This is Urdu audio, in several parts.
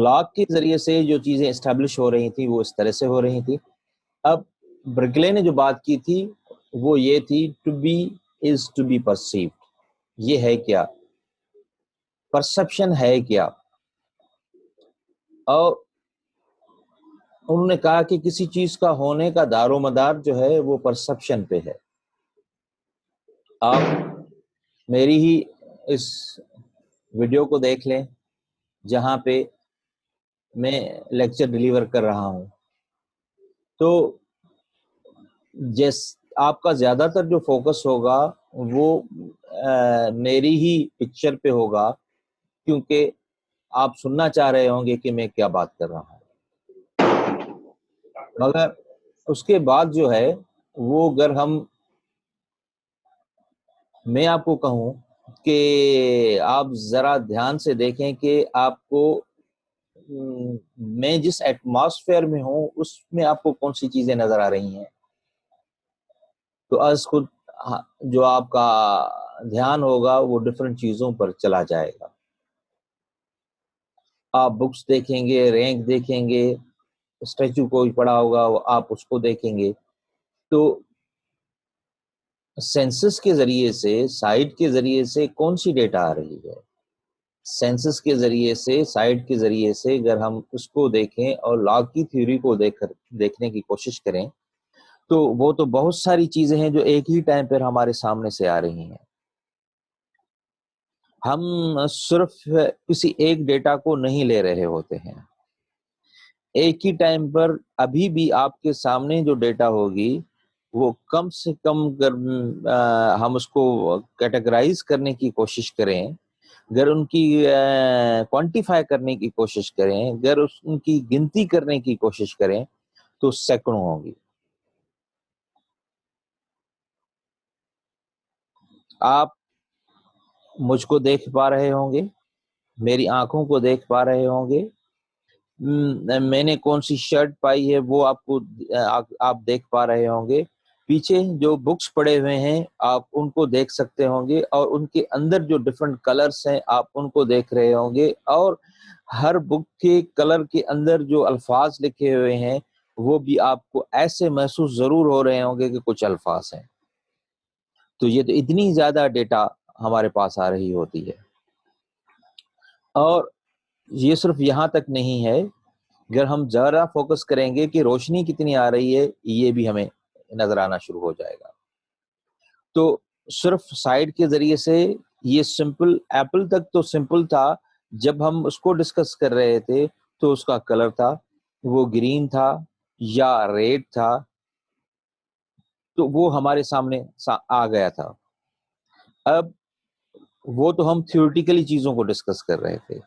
لاک کے ذریعے سے جو چیزیں اسٹیبلش ہو رہی تھیں وہ اس طرح سے ہو رہی تھیں. اب برکلے نے جو بات کی تھی وہ یہ تھی to be is to be perceived. یہ ہے کیا؟ پرسپشن ہے کیا؟ اور انہوں نے کہا کہ کسی چیز کا ہونے کا دار و مدار جو ہے وہ پرسپشن پہ ہے. آپ میری ہی اس ویڈیو کو دیکھ لیں جہاں پہ میں لیکچر ڈیلیور کر رہا ہوں، تو آپ کا زیادہ تر جو فوکس ہوگا وہ میری ہی پکچر پہ ہوگا، کیونکہ آپ سننا چاہ رہے ہوں گے کہ میں کیا بات کر رہا ہوں. مگر اس کے بعد جو ہے وہ اگر میں آپ کو کہوں کہ آپ ذرا دھیان سے دیکھیں کہ آپ کو میں جس ایٹماسفیئر میں ہوں اس میں آپ کو کون سی چیزیں نظر آ رہی ہیں، تو از خود جو آپ کا دھیان ہوگا وہ ڈفرینٹ چیزوں پر چلا جائے گا. آپ بکس دیکھیں گے، رینک دیکھیں گے، اسٹیچو کوئی پڑا ہوگا آپ اس کو دیکھیں گے. تو سینسس کے ذریعے سے، سائٹ کے ذریعے سے کون سی ڈیٹا آ رہی ہے؟ سینسس کے ذریعے سے، سائٹ کے ذریعے سے اگر ہم اس کو دیکھیں اور لاگ کی تھیوری کو دیکھنے کی کوشش کریں تو وہ تو بہت ساری چیزیں ہیں جو ایک ہی ٹائم پر ہمارے سامنے سے آ رہی ہیں. ہم صرف کسی ایک ڈیٹا کو نہیں لے رہے ہوتے ہیں. ایک ہی ٹائم پر ابھی بھی آپ کے سامنے جو ڈیٹا ہوگی وہ کم سے کم ہم اس کو کیٹیگرائز کرنے کی کوشش کریں، اگر ان کی کوانٹیفائی کرنے کی کوشش کریں، اگر ان کی گنتی کرنے کی کوشش کریں تو سینکڑوں ہوگی. آپ مجھ کو دیکھ پا رہے ہوں گے، میری آنکھوں کو دیکھ پا رہے ہوں گے، میں نے کون سی شرٹ پائی ہے وہ آپ دیکھ پا رہے ہوں گے. پیچھے جو بکس پڑے ہوئے ہیں آپ ان کو دیکھ سکتے ہوں گے، اور ان کے اندر جو ڈفرینٹ کلرز ہیں آپ ان کو دیکھ رہے ہوں گے، اور ہر بک کے کلر کے اندر جو الفاظ لکھے ہوئے ہیں وہ بھی آپ کو ایسے محسوس ضرور ہو رہے ہوں گے کہ کچھ الفاظ ہیں. تو یہ تو اتنی زیادہ ڈیٹا ہمارے پاس آ رہی ہوتی ہے. اور یہ صرف یہاں تک نہیں ہے، اگر ہم ذرا فوکس کریں گے کہ روشنی کتنی آ رہی ہے یہ بھی ہمیں نظر آنا شروع ہو جائے گا. تو صرف سائٹ کے ذریعے سے یہ سمپل ایپل تک تو سمپل تھا، جب ہم اس کو ڈسکس کر رہے تھے تو اس کا کلر تھا وہ گرین تھا یا ریڈ تھا، تو وہ ہمارے سامنے آ گیا تھا. اب وہ تو ہم تھیوریٹیکلی چیزوں کو ڈسکس کر رہے تھے،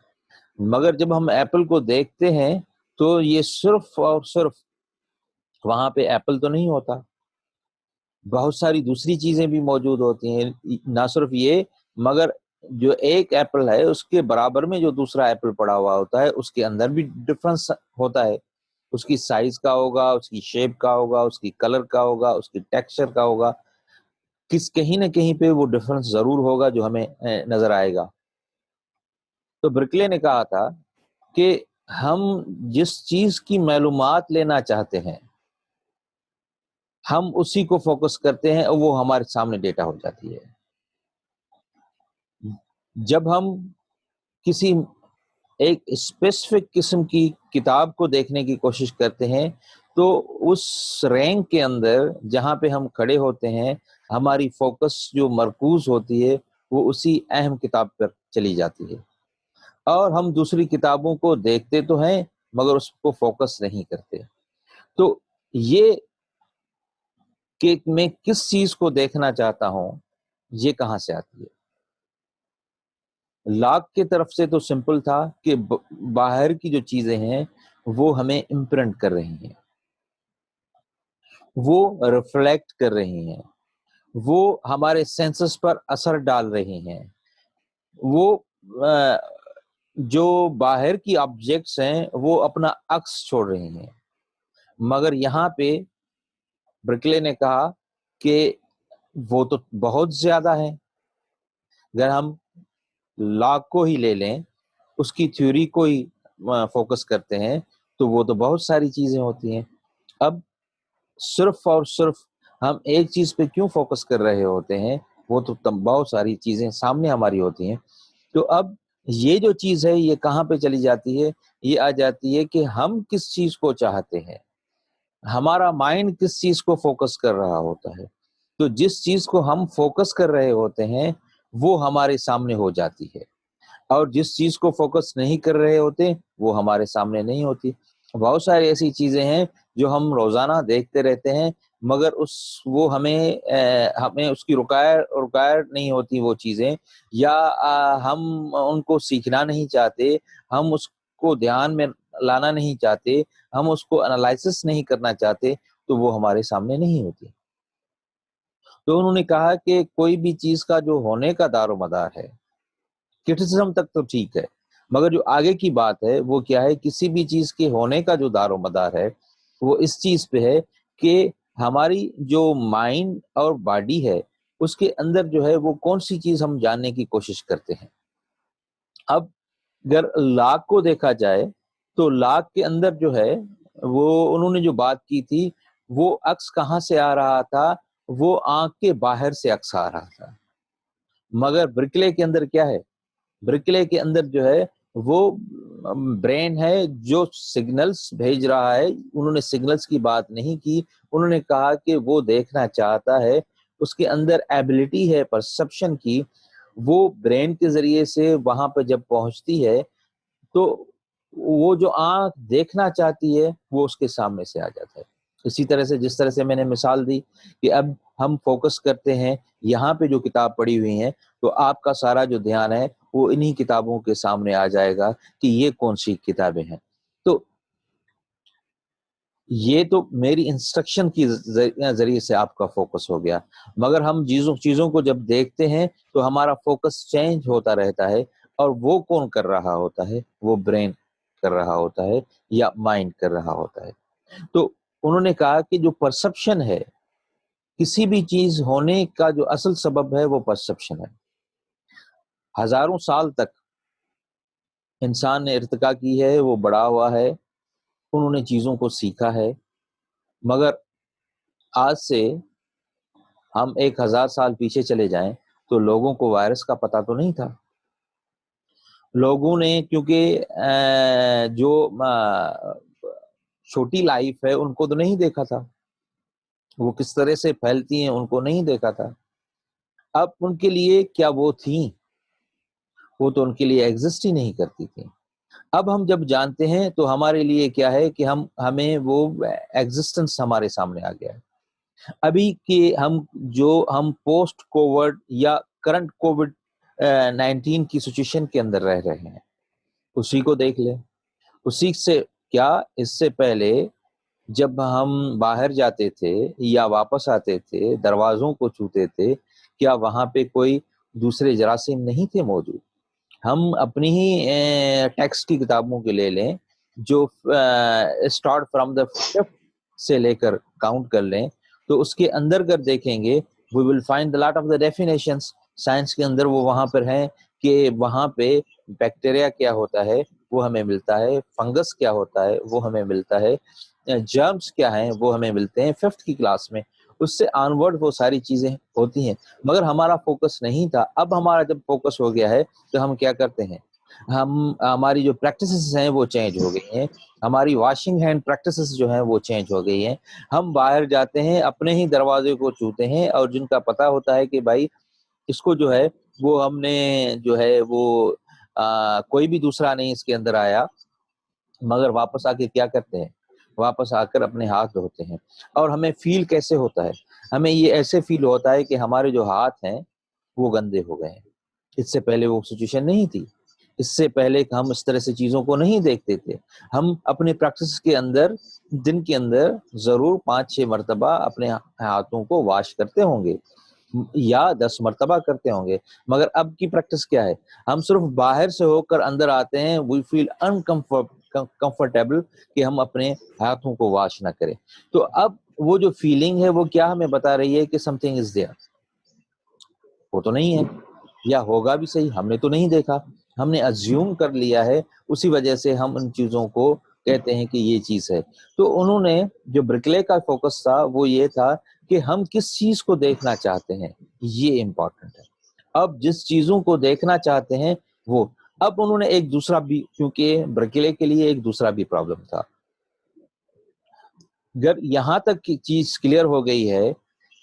مگر جب ہم ایپل کو دیکھتے ہیں تو یہ صرف اور صرف وہاں پہ ایپل تو نہیں ہوتا، بہت ساری دوسری چیزیں بھی موجود ہوتی ہیں. نہ صرف یہ، مگر جو ایک ایپل ہے اس کے برابر میں جو دوسرا ایپل پڑا ہوا ہوتا ہے اس کے اندر بھی ڈفرنس ہوتا ہے. اس کی سائز کا ہوگا، اس کی شیپ کا ہوگا، اس کی کلر کا ہوگا، اس کی ٹیکسچر کا ہوگا، کہیں نہ کہیں پہ وہ ڈفرنس ضرور ہوگا جو ہمیں نظر آئے گا. تو برکلے نے کہا تھا کہ ہم جس چیز کی معلومات لینا چاہتے ہیں ہم اسی کو فوکس کرتے ہیں اور وہ ہمارے سامنے ڈیٹا ہو جاتی ہے. جب ہم کسی ایک اسپیسیفک قسم کی کتاب کو دیکھنے کی کوشش کرتے ہیں تو اس رینک کے اندر جہاں پہ ہم کھڑے ہوتے ہیں ہماری فوکس جو مرکوز ہوتی ہے وہ اسی اہم کتاب پر چلی جاتی ہے، اور ہم دوسری کتابوں کو دیکھتے تو ہیں مگر اس کو فوکس نہیں کرتے. تو یہ کہ میں کس چیز کو دیکھنا چاہتا ہوں یہ کہاں سے آتی ہے؟ لاگ کی طرف سے تو سمپل تھا کہ باہر کی جو چیزیں ہیں وہ ہمیں امپرنٹ کر رہی ہیں، وہ ریفلیکٹ کر رہی ہیں، وہ ہمارے سینسز پر اثر ڈال رہی ہیں، وہ جو باہر کی آبجیکٹس ہیں وہ اپنا عکس چھوڑ رہی ہیں. مگر یہاں پہ برکلے نے کہا کہ وہ تو بہت زیادہ ہے. اگر ہم لاگ کو ہی لے لیں، اس کی تھیوری کو ہی فوکس کرتے ہیں تو وہ تو بہت ساری چیزیں ہوتی ہیں. اب صرف اور صرف ہم ایک چیز پہ کیوں فوکس کر رہے ہوتے ہیں؟ وہ تو بہت ساری چیزیں سامنے ہماری ہوتی ہیں. تو اب یہ جو چیز ہے یہ کہاں پہ چلی جاتی ہے؟ یہ آ جاتی ہے کہ ہم کس چیز کو چاہتے ہیں، ہمارا مائنڈ کس چیز کو فوکس کر رہا ہوتا ہے. تو جس چیز کو ہم فوکس کر رہے ہوتے ہیں وہ ہمارے سامنے ہو جاتی ہے، اور جس چیز کو فوکس نہیں کر رہے ہوتے وہ ہمارے سامنے نہیں ہوتی. بہت ساری ایسی چیزیں ہیں جو ہم روزانہ دیکھتے رہتے ہیں، مگر وہ ہمیں اس کی رکاوٹ نہیں ہوتی وہ چیزیں، یا ہم ان کو سیکھنا نہیں چاہتے، ہم اس کو دھیان میں لانا نہیں چاہتے، ہم اس کو انالائسس نہیں کرنا چاہتے، تو وہ ہمارے سامنے نہیں ہوتی. تو انہوں نے کہا کہ کوئی بھی چیز کا جو ہونے کا دار و مدار ہے، کرٹیسزم تک تو ٹھیک ہے، مگر جو آگے کی بات ہے وہ کیا ہے؟ کسی بھی چیز کے ہونے کا جو دار و مدار ہے وہ اس چیز پہ ہے کہ ہماری جو مائنڈ اور باڈی ہے اس کے اندر جو ہے وہ کون سی چیز ہم جاننے کی کوشش کرتے ہیں. اب اگر لاک کو دیکھا جائے تو لاک کے اندر جو ہے وہ انہوں نے جو بات کی تھی وہ عکس کہاں سے آ رہا تھا؟ وہ آنکھ کے باہر سے عکس آ رہا تھا. مگر برکلے کے اندر کیا ہے؟ برکلے کے اندر جو ہے وہ برین ہے جو سگنلز بھیج رہا ہے. انہوں نے سگنلز کی بات نہیں کی، انہوں نے کہا کہ وہ دیکھنا چاہتا ہے، اس کے اندر ایبلٹی ہے پرسپشن کی، وہ برین کے ذریعے سے وہاں پہ جب پہنچتی ہے تو وہ جو آنکھ دیکھنا چاہتی ہے وہ اس کے سامنے سے آ جاتا ہے. اسی طرح سے جس طرح سے میں نے مثال دی کہ اب ہم فوکس کرتے ہیں یہاں پہ جو کتاب پڑھی ہوئی ہیں تو آپ کا سارا جو دھیان ہے وہ انہی کتابوں کے سامنے آ جائے گا کہ یہ کون سی کتابیں ہیں. تو یہ تو میری انسٹرکشن کی ذریعے سے آپ کا فوکس ہو گیا، مگر ہم چیزوں کو جب دیکھتے ہیں تو ہمارا فوکس چینج ہوتا رہتا ہے، اور وہ کون کر رہا ہوتا ہے؟ وہ برین کر رہا ہوتا ہے یا مائنڈ کر رہا ہوتا ہے. تو انہوں نے کہا کہ جو پرسپشن ہے، کسی بھی چیز ہونے کا جو اصل سبب ہے وہ پرسپشن ہے. ہزاروں سال تک انسان نے ارتقا کی ہے، وہ بڑا ہوا ہے، انہوں نے چیزوں کو سیکھا ہے، مگر آج سے ہم 1000 سال پیچھے چلے جائیں تو لوگوں کو وائرس کا پتہ تو نہیں تھا. لوگوں نے کیونکہ جو چھوٹی لائف ہے ان کو تو نہیں دیکھا تھا، وہ کس طرح سے پھیلتی ہیں ان کو نہیں دیکھا تھا. اب ان کے لیے کیا وہ تھیں؟ وہ تو ان کے لیے ایگزسٹ ہی نہیں کرتی تھی. اب ہم جب جانتے ہیں تو ہمارے لیے کیا ہے کہ ہمیں وہ ایگزسٹنس ہمارے سامنے آ گیا ہے. ابھی کہ ہم پوسٹ کووڈ یا کرنٹ کووڈ 19 کی سچویشن کے اندر رہ رہے ہیں، اسی کو دیکھ لیں. اسی سے کیا اس سے پہلے جب ہم باہر جاتے تھے یا واپس آتے تھے، دروازوں کو چھوتے تھے، کیا وہاں پہ کوئی دوسرے جراثیم نہیں تھے موجود؟ ہم اپنی ہی ٹیکسٹ کی کتابوں کے لے لیں، جو اسٹارٹ فرام دا ففتھ سے لے کر کاؤنٹ کر لیں، تو اس کے اندر اگر دیکھیں گے we will find the lot of the definitions. Science کے اندر وہ وہاں پر ہیں کہ وہاں پہ بیکٹیریا کیا ہوتا ہے وہ ہمیں ملتا ہے، فنگس کیا ہوتا ہے وہ ہمیں ملتا ہے، جرمز کیا ہیں وہ ہمیں ملتے ہیں 5th کی کلاس میں. اس سے آنورڈ وہ ساری چیزیں ہوتی ہیں، مگر ہمارا فوکس نہیں تھا. اب ہمارا جب فوکس ہو گیا ہے تو ہم کیا کرتے ہیں؟ ہماری جو پریکٹسز ہیں وہ چینج ہو گئی ہیں، ہماری واشنگ ہینڈ پریکٹسز جو ہیں وہ چینج ہو گئی ہیں. ہم باہر جاتے ہیں اپنے ہی دروازے کو چھوتے ہیں، اور جن کا پتہ ہوتا ہے کہ بھائی اس کو جو ہے وہ ہم نے جو ہے وہ کوئی بھی دوسرا نہیں اس کے اندر آیا، مگر واپس آ کے کیا کرتے ہیں؟ واپس آ کر اپنے ہاتھ دھوتے ہیں. اور ہمیں فیل کیسے ہوتا ہے؟ ہمیں یہ ایسے فیل ہوتا ہے کہ ہمارے جو ہاتھ ہیں وہ گندے ہو گئے ہیں. اس سے پہلے وہ سچویشن نہیں تھی، اس سے پہلے ہم اس طرح سے چیزوں کو نہیں دیکھتے تھے. ہم اپنے پریکٹس کے اندر دن کے اندر ضرور 5-6 مرتبہ اپنے ہاتھوں کو واش کرتے ہوں گے یا 10 مرتبہ کرتے ہوں گے، مگر اب کی پریکٹس کیا ہے؟ ہم صرف باہر سے ہو کر اندر آتے ہیں، وی فیل انکمفرٹیبل کہ ہم اپنے ہاتھوں کو واش نہ کریں. تو اب وہ جو فیلنگ ہے وہ کیا ہمیں بتا رہی ہے کہ سم تھنگ از دیئر. وہ تو نہیں ہے، یا ہوگا بھی صحیح، ہم نے تو نہیں دیکھا. ہم نے ازیوم کر لیا ہے, اسی وجہ سے ہم ان چیزوں کو کہتے ہیں کہ یہ چیز ہے. تو انہوں نے جو برکلے کا فوکس تھا وہ یہ تھا کہ ہم کس چیز کو دیکھنا چاہتے ہیں, یہ امپورٹنٹ ہے. اب جس چیزوں کو دیکھنا چاہتے ہیں وہ, اب انہوں نے ایک دوسرا بھی, کیونکہ برکلے کے لیے ایک دوسرا بھی پرابلم تھا. جب یہاں تک کی چیز کلیئر ہو گئی ہے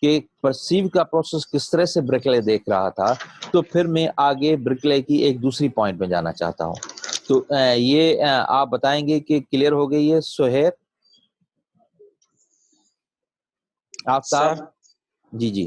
کہ پرسیو کا پروسیس کس طرح سے برکلے دیکھ رہا تھا, تو پھر میں آگے برکلے کی ایک دوسری پوائنٹ میں جانا چاہتا ہوں. تو یہ آپ بتائیں گے کہ کلیئر ہو گئی ہے؟ سہیر, آفتاب. سر جی جی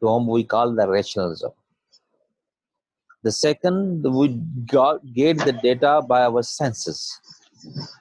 to whom we call the rationalism. The second, we get the data by our senses.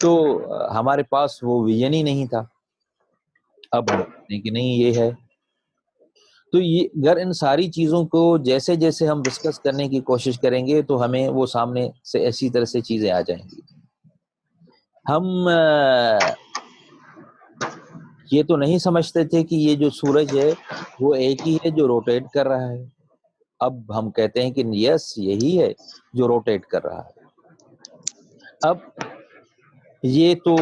تو ہمارے پاس وہ ویژن ہی نہیں تھا. اب ہم کہتے ہیں کہ نہیں یہ ہے. تو یہ اگر ان ساری چیزوں کو جیسے جیسے ہم ڈسکس کرنے کی کوشش کریں گے تو ہمیں وہ سامنے سے ایسی طرح سے چیزیں آ جائیں گی. ہم یہ تو نہیں سمجھتے تھے کہ یہ جو سورج ہے وہ ایک ہی ہے جو روٹیٹ کر رہا ہے. اب ہم کہتے ہیں کہ یس یہی ہے جو روٹیٹ کر رہا ہے. اب یہ تو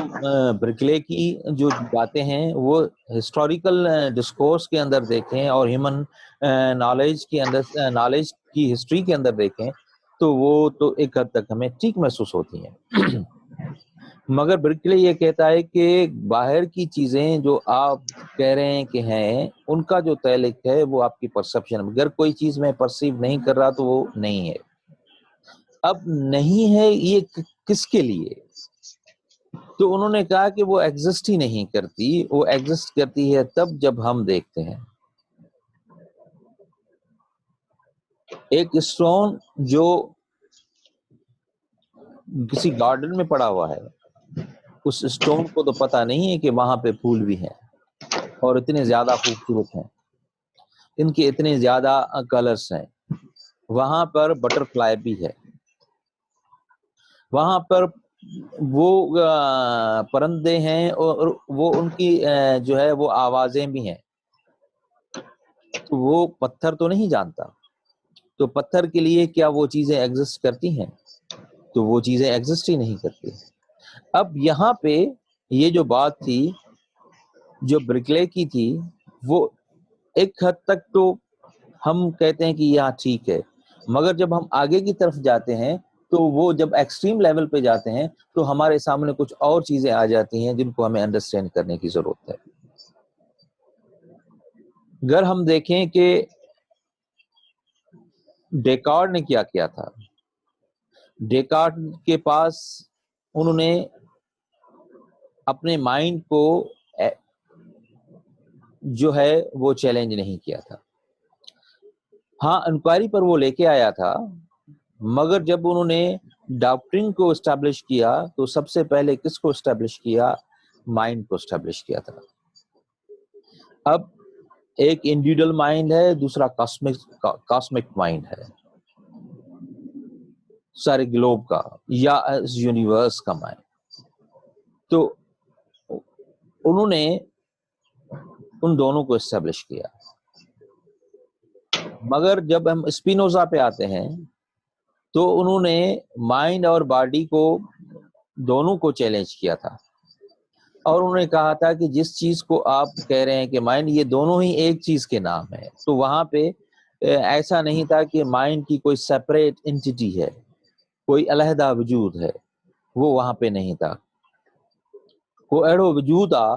برکلے کی جو باتیں ہیں وہ ہسٹوریکل ڈسکورس کے اندر دیکھیں اور ہیومن نالج کے اندر، نالج کی ہسٹری کے اندر دیکھیں تو وہ تو ایک حد تک ہمیں ٹھیک محسوس ہوتی ہیں. مگر برکلے یہ کہتا ہے کہ باہر کی چیزیں جو آپ کہہ رہے ہیں کہ ہیں ان کا جو تعلق ہے وہ آپ کی پرسپشن. اگر کوئی چیز میں پرسیو نہیں کر رہا تو وہ نہیں ہے. اب نہیں ہے یہ کس کے لیے؟ تو انہوں نے کہا کہ وہ ایگزسٹ ہی نہیں کرتی. وہ ایگزسٹ کرتی ہے تب جب ہم دیکھتے ہیں. ایک اسٹون جو کسی گارڈن میں پڑا ہوا ہے، اس اسٹون کو تو پتا نہیں ہے کہ وہاں پہ پھول بھی ہیں اور اتنے زیادہ خوبصورت ہیں، ان کے اتنے زیادہ کلرز ہیں. وہاں پر بٹر فلائی بھی ہے، وہاں پر وہ پرندے ہیں اور وہ ان کی جو ہے وہ آوازیں بھی ہیں. تو وہ پتھر تو نہیں جانتا. تو پتھر کے لیے کیا وہ چیزیں ایگزسٹ کرتی ہیں؟ تو وہ چیزیں ایگزسٹ ہی نہیں کرتی. اب یہاں پہ یہ جو بات تھی جو برکلے کی تھی وہ ایک حد تک تو ہم کہتے ہیں کہ یہاں ٹھیک ہے، مگر جب ہم آگے کی طرف جاتے ہیں تو وہ جب ایکسٹریم لیول پہ جاتے ہیں تو ہمارے سامنے کچھ اور چیزیں آ جاتی ہیں جن کو ہمیں انڈرسٹینڈ کرنے کی ضرورت ہے. اگر ہم دیکھیں کہ ڈیکارڈ نے کیا کیا تھا، ڈیکارڈ کے پاس انہوں نے اپنے مائنڈ کو جو ہے وہ چیلنج نہیں کیا تھا. ہاں انکوائری پر وہ لے کے آیا تھا، مگر جب انہوں نے ڈاکٹرنگ کو اسٹیبلش کیا تو سب سے پہلے کس کو اسٹیبلش کیا؟ مائنڈ کو اسٹیبلش کیا تھا. اب ایک انڈیویڈل مائنڈ ہے، دوسرا کاسمک مائنڈ ہے، سارے گلوب کا یا یونیورس کا مائنڈ. تو انہوں نے ان دونوں کو اسٹیبلش کیا. مگر جب ہم اسپینوزا پہ آتے ہیں تو انہوں نے مائنڈ اور باڈی کو دونوں کو چیلنج کیا تھا اور انہوں نے کہا تھا کہ جس چیز کو آپ کہہ رہے ہیں کہ مائنڈ، یہ دونوں ہی ایک چیز کے نام ہے. تو وہاں پہ ایسا نہیں تھا کہ مائنڈ کی کوئی سیپریٹ انٹیٹی ہے، کوئی علیحدہ وجود ہے، وہ وہاں پہ نہیں تھا. کو اڑو وجود آ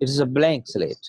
It is a blank slate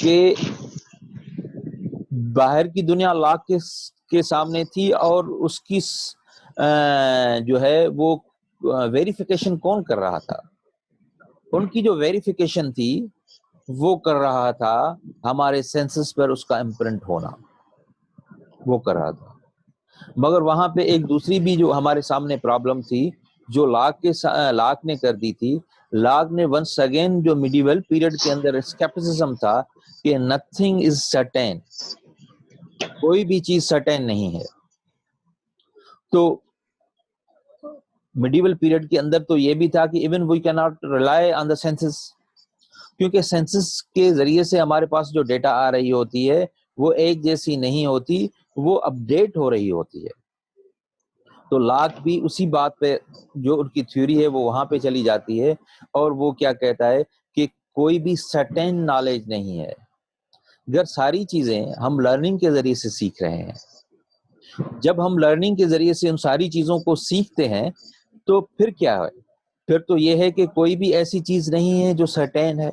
کہ باہر کی دنیا لاکھ کے سامنے تھی اور اس کی جو ہے وہ ویریفیکیشن کون کر رہا تھا؟ ان کی جو ویریفیکیشن تھی وہ کر رہا تھا ہمارے سینسس پر اس کا امپرنٹ ہونا، وہ کر رہا تھا. مگر وہاں پہ ایک دوسری بھی جو ہمارے سامنے پرابلم تھی جو لاک نے کر دی تھی. لاک نے ونس اگین جو میڈیول پیریڈ کے اندر اسکیپٹسزم تھا کہ نتھنگ از سرٹین، کوئی بھی چیز سرٹین نہیں ہے. تو میڈیول پیریڈ کے اندر تو یہ بھی تھا کہ ایون وی کی not rely on the census, کیونکہ سینسس کے ذریعے سے ہمارے پاس جو ڈیٹا آ رہی ہوتی ہے وہ ایک جیسی نہیں ہوتی، وہ اپڈیٹ ہو رہی ہوتی ہے. تو لاک بھی اسی بات پہ جو ان کی تھیوری ہے وہ وہاں پہ چلی جاتی ہے، اور وہ کیا کہتا ہے کہ کوئی بھی سرٹین نالج نہیں ہے. اگر ساری چیزیں ہم لرننگ کے ذریعے سے سیکھ رہے ہیں، جب ہم لرننگ کے ذریعے سے ان ساری چیزوں کو سیکھتے ہیں تو پھر کیا ہے؟ پھر تو یہ ہے کہ کوئی بھی ایسی چیز نہیں ہے جو سرٹین ہے.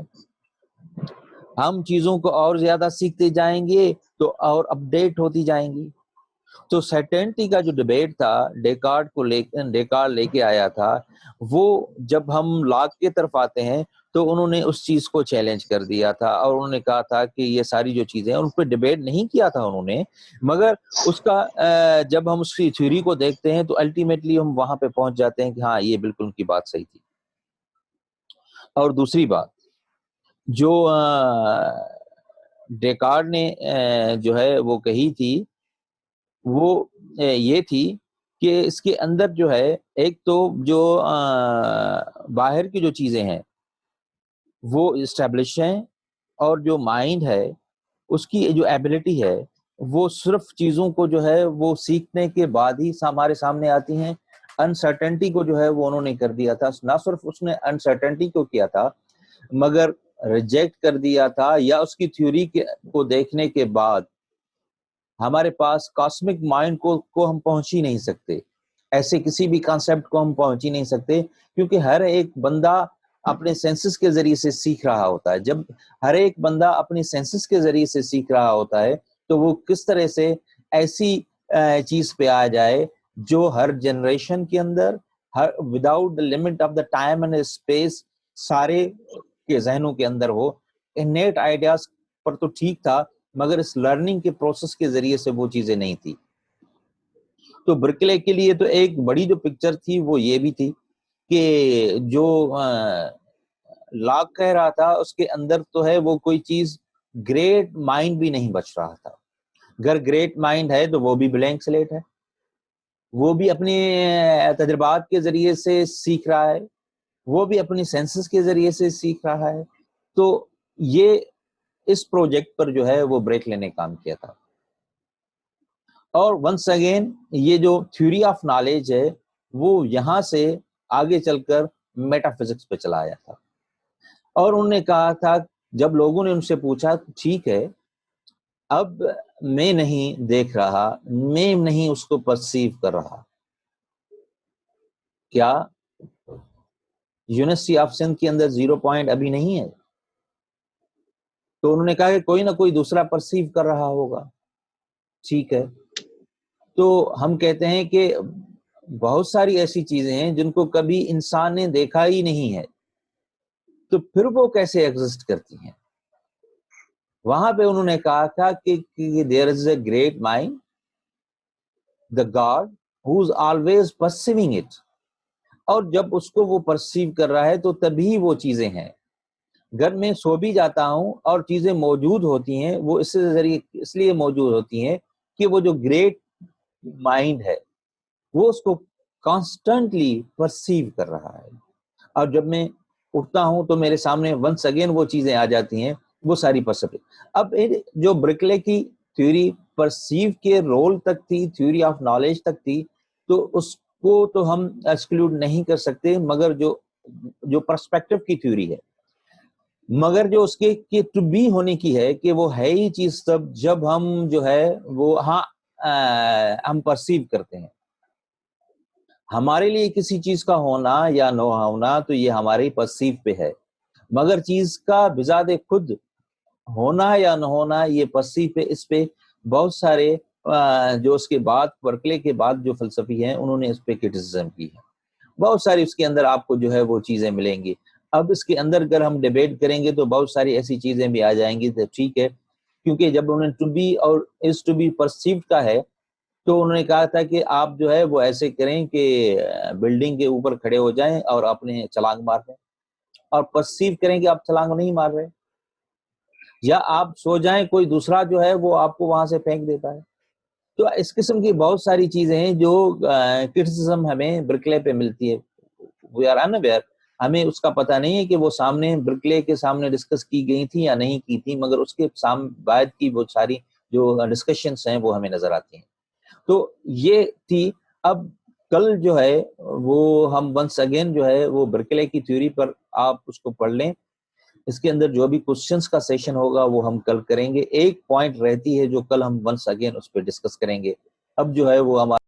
ہم چیزوں کو اور زیادہ سیکھتے جائیں گے تو اور اپڈیٹ ہوتی جائیں گی. تو سرٹینٹی کا جو ڈیبیٹ تھا ڈیکارڈ لے کے آیا تھا، وہ جب ہم لاک کی طرف آتے ہیں تو انہوں نے اس چیز کو چیلنج کر دیا تھا، اور انہوں نے کہا تھا کہ یہ ساری جو چیزیں ان پہ ڈیبیٹ نہیں کیا تھا انہوں نے، مگر اس کا جب ہم اس کی تھیوری کو دیکھتے ہیں تو الٹیمیٹلی ہم وہاں پہ پہنچ جاتے ہیں کہ ہاں یہ بالکل ان کی بات صحیح تھی. اور دوسری بات جو ڈیکارڈ نے جو ہے وہ کہی تھی وہ یہ تھی کہ اس کے اندر جو ہے ایک تو جو باہر کی جو چیزیں ہیں وہ اسٹیبلش ہیں، اور جو مائنڈ ہے اس کی جو ایبلٹی ہے وہ صرف چیزوں کو جو ہے وہ سیکھنے کے بعد ہی ہمارے سامنے آتی ہیں. انسرٹنٹی کو جو ہے وہ انہوں نے کر دیا تھا. نہ صرف اس نے انسرٹنٹی کو کیا تھا مگر ریجیکٹ کر دیا تھا، یا اس کی تھیوری کو دیکھنے کے بعد ہمارے پاس کاسمک مائنڈ کو ہم پہنچ ہی نہیں سکتے، ایسے کسی بھی کانسیپٹ کو ہم پہنچ ہی نہیں سکتے، کیونکہ ہر ایک بندہ اپنے سینسز کے ذریعے سے سیکھ رہا ہوتا ہے. جب ہر ایک بندہ اپنی سینسز کے ذریعے سے سیکھ رہا ہوتا ہے تو وہ کس طرح سے ایسی چیز پہ آ جائے جو ہر جنریشن کے اندر without the limit of the time and space سارے کے ذہنوں کے اندر ہو. انیٹ آئیڈیاز پر تو ٹھیک تھا مگر اس لرننگ کے پروسیس کے ذریعے سے وہ چیزیں نہیں تھی. تو برکلے کے لیے تو ایک بڑی جو پکچر تھی وہ یہ بھی تھی کہ جو لاک کہہ رہا تھا اس کے اندر تو ہے وہ کوئی چیز گریٹ مائنڈ بھی نہیں بچ رہا تھا. اگر گریٹ مائنڈ ہے تو وہ بھی بلینک سلیٹ ہے، وہ بھی اپنے تجربات کے ذریعے سے سیکھ رہا ہے، وہ بھی اپنی سینسز کے ذریعے سے سیکھ رہا ہے. تو یہ اس پروجیکٹ پر جو ہے وہ بریک لینے کام کیا تھا. اور ونس اگین یہ جو تھیوری آف نالج ہے وہ یہاں سے آگے چل کر میٹا فزکس پہ چلا آیا تھا. اور انہوں نے کہا تھا جب لوگوں نے ان سے پوچھا ٹھیک ہے اب میں نہیں دیکھ رہا، میں نہیں اس کو پرسیو کر رہا، کیا یونیورسٹی آف سندھ کے اندر 0 پوائنٹ ابھی نہیں ہے؟ تو انہوں نے کہا کہ کوئی نہ کوئی دوسرا پرسیو کر رہا ہوگا. ٹھیک ہے، تو ہم کہتے ہیں کہ بہت ساری ایسی چیزیں ہیں جن کو کبھی انسان نے دیکھا ہی نہیں ہے، تو پھر وہ کیسے ایگزسٹ کرتی ہیں؟ وہاں پہ انہوں نے کہا تھا کہ there is a great mind the God who is always perceiving it, اور جب اس کو وہ پرسیو کر رہا ہے تو تبھی وہ چیزیں ہیں. گھر میں سو بھی جاتا ہوں اور چیزیں موجود ہوتی ہیں، وہ اس لیے موجود ہوتی ہیں کہ وہ جو گریٹ مائنڈ ہے وہ اس کو کانسٹنٹلی پرسیو کر رہا ہے. اور جب میں اٹھتا ہوں تو میرے سامنے ونس اگین وہ چیزیں آ جاتی ہیں، وہ ساری پرسیو. اب جو برکلے کی تھیوری پرسیو کے رول تک تھی، تھیوری آف نالج تک تھی، تو اس کو تو ہم ایکسکلوڈ نہیں کر سکتے، مگر جو پرسپیکٹو کی تھیوری ہے، مگر جو اس کے ٹو بی ہونے کی ہے کہ وہ ہے ہی چیز تب جب ہم جو ہے وہ ہم پرسیو کرتے ہیں. ہمارے لیے کسی چیز کا ہونا یا نہ ہونا تو یہ ہمارے پرسیو پہ ہے، مگر چیز کا بذات خود ہونا یا نہ ہونا یہ پرسیو پہ اس پہ بہت سارے جو اس کے بعد برکلے کے بعد جو فلسفی ہیں انہوں نے اس پہ کرٹیسزم کی ہے، بہت ساری اس کے اندر آپ کو جو ہے وہ چیزیں ملیں گی. اب اس کے اندر اگر ہم ڈیبیٹ کریں گے تو بہت ساری ایسی چیزیں بھی آ جائیں گی، تو ٹھیک ہے، کیونکہ جب انہوں نے ٹو بی اور از ٹو بی پرسیوڈ کا ہے تو انہوں نے کہا تھا کہ آپ جو ہے وہ ایسے کریں کہ بلڈنگ کے اوپر کھڑے ہو جائیں اور اپنے چھلانگ مار دیں، اور پرسیو کریں کہ آپ چھلانگ نہیں مار رہے، یا آپ سو جائیں کوئی دوسرا جو ہے وہ آپ کو وہاں سے پھینک دیتا ہے. تو اس قسم کی بہت ساری چیزیں ہیں جو کرٹیسزم ہمیں برکلے پہ ملتی ہے. وی آر انویئر، ہمیں اس کا پتہ نہیں ہے کہ وہ سامنے برکلے کے سامنے ڈسکس کی گئی تھی یا نہیں کی تھی، مگر اس کے بعد کی وہ ساری جو ڈسکشنز ہیں وہ ہمیں نظر آتی ہیں. تو یہ تھی. اب کل جو ہے وہ ہم ونس اگین جو ہے وہ برکلے کی تھیوری پر آپ اس کو پڑھ لیں، اس کے اندر جو بھی کوسچنز کا سیشن ہوگا وہ ہم کل کریں گے. ایک پوائنٹ رہتی ہے جو کل ہم ونس اگین اس پہ ڈسکس کریں گے. اب جو ہے وہ ہمارا